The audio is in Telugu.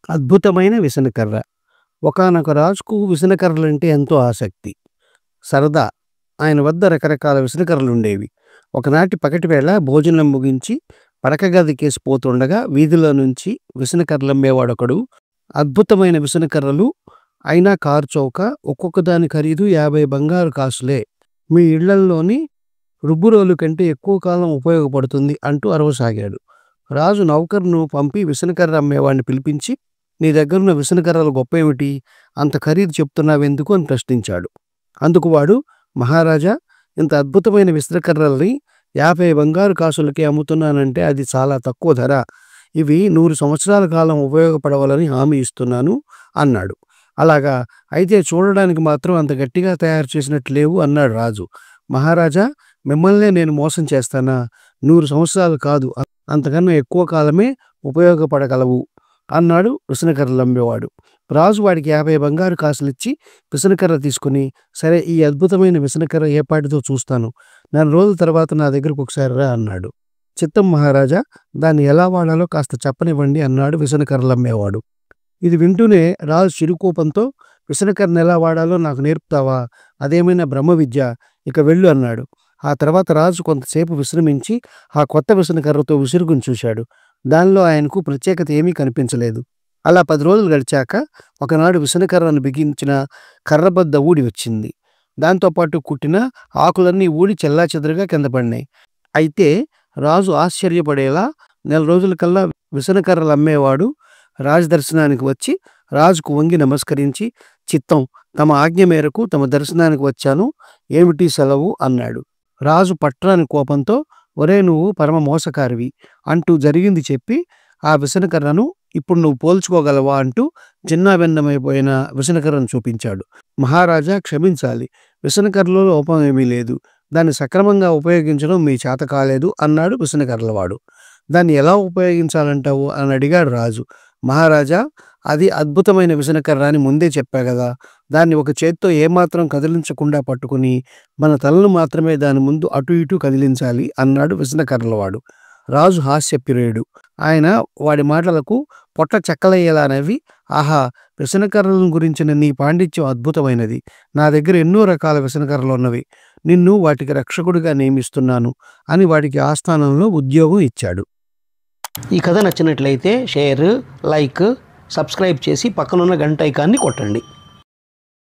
అద్భుతమైన విసనకర్ర. ఒకానొక రాజుకు విసనకర్రలంటే ఎంతో ఆసక్తి, సరదా. ఆయన వద్ద రకరకాల విసనకర్రలుండేవి. ఒకనాటి పగటివేళ భోజనం ముగించి పడక గదికేసి పోతుండగా వీధిలో నుంచి విసనకర్రలమ్మేవాడొకడు అద్భుతమైన విసనకర్రలు, అయినా కారుచౌక, ఒక్కొక్క దాని ఖరీదు 50 బంగారు కాసులే. మీ ఇళ్లల్లోని రుబ్బురోలు కంటే ఎక్కువ కాలం ఉపయోగపడుతుంది అంటూ అరవసాగాడు. రాజు నౌకరును పంపి విసనకర్ర అమ్మేవాడిని పిలిపించి, నీ దగ్గరున్న విసనకర్రల గొప్పేమిటి? అంత ఖరీదు చెప్తున్నావెందుకు అని ప్రశ్నించాడు. అందుకు వాడు, మహారాజా, ఇంత అద్భుతమైన విసనకర్రల్ని 50 బంగారు కాసులకే అమ్ముతున్నానంటే అది చాలా తక్కువ ధర. ఇవి 100 సంవత్సరాల కాలం ఉపయోగపడవాలని హామీ ఇస్తున్నాను అన్నాడు. అలాగా, అయితే చూడడానికి మాత్రం అంత గట్టిగా తయారు చేసినట్టు లేవు అన్నాడు రాజు. మహారాజా, మిమ్మల్నే నేను మోసం చేస్తానా? 100 సంవత్సరాలు కాదు, అంతకన్నా ఎక్కువ కాలమే ఉపయోగపడగలవు అన్నాడు విసనకర్రలమ్మేవాడు. రాజు వాడికి 50 బంగారు కాసులిచ్చి విసనకర్ర తీసుకుని, సరే, ఈ అద్భుతమైన విసనకర్ర ఏపాటిదో చూస్తాను, 4 రోజుల తర్వాత నా దగ్గరకు ఒకసారి రా అన్నాడు. చిత్తం మహారాజా, దాన్ని ఎలా వాడాలో కాస్త చెప్పనివ్వండి అన్నాడు విసనకర్రలమ్మేవాడు. ఇది వింటూనే రాజు చిరుకోపంతో, విసనకర్రను ఎలా వాడాలో నాకు నేర్పుతావా? అదేమైనా బ్రహ్మ విద్య? ఇక వెళ్ళు అన్నాడు. ఆ తర్వాత రాజు కొంతసేపు విశ్రమించి ఆ కొత్త విసనకర్రతో విసురుకుని చూశాడు. దానిలో ఆయనకు ప్రత్యేకత ఏమీ కనిపించలేదు. అలా 10 రోజులు గడిచాక ఒకనాడు విసనకర్రను బిగించిన కర్రబద్ద ఊడి వచ్చింది. దాంతోపాటు కుట్టిన ఆకులన్నీ ఊడి చెల్లాచెదరుగా కింద పడినాయి. అయితే రాజు ఆశ్చర్యపడేలా 4 రోజులకల్లా విసనకర్రలు అమ్మేవాడు రాజదర్శనానికి వచ్చి రాజుకు వంగి నమస్కరించి, చిత్తం, తమ ఆజ్ఞ మేరకు తమ దర్శనానికి వచ్చాను, ఏమిటి సెలవు అన్నాడు. రాజు పట్టరాని కోపంతో, ఒరే, నువ్వు పరమ మోసకారివి అంటూ జరిగింది చెప్పి, ఆ విసనకర్రను ఇప్పుడు నువ్వు పోల్చుకోగలవా అంటూ చిన్నాభిన్నమైపోయిన విసనకర్రను చూపించాడు. మహారాజా, క్షమించాలి, విసనకర్రలో లోపం ఏమీ లేదు, దాన్ని సక్రమంగా ఉపయోగించడం మీ చేత కాలేదు అన్నాడు విసనకర్రలవాడు. దాన్ని ఎలా ఉపయోగించాలంటావు అని అడిగాడు రాజు. మహారాజా, అది అద్భుతమైన విసనకర్ర అని ముందే చెప్పా కదా, దాన్ని ఒక చేత్తో ఏమాత్రం కదిలించకుండా పట్టుకుని మన తలను మాత్రమే దాని ముందు అటు ఇటు కదిలించాలి అన్నాడు విసనకర్రలవాడు. రాజు హాస్యప్రియుడు. ఆయన వాడి మాటలకు పొట్ట చెక్కలయ్యేలా నవ్వి, ఆహా, విసనకర్రలను గురించిన నీ పాండిత్యం అద్భుతమైనది. నా దగ్గర ఎన్నో రకాల విసనకర్రలు ఉన్నవి. నిన్ను వాటికి రక్షకుడిగా నియమిస్తున్నాను అని వాడికి ఆస్థానంలో ఉద్యోగం ఇచ్చాడు. ఈ కథ నచ్చినట్లయితే షేర్, లైక్, సబ్స్క్రైబ్ చేసి పక్కనున్న గంట ఐకాన్ని కొట్టండి.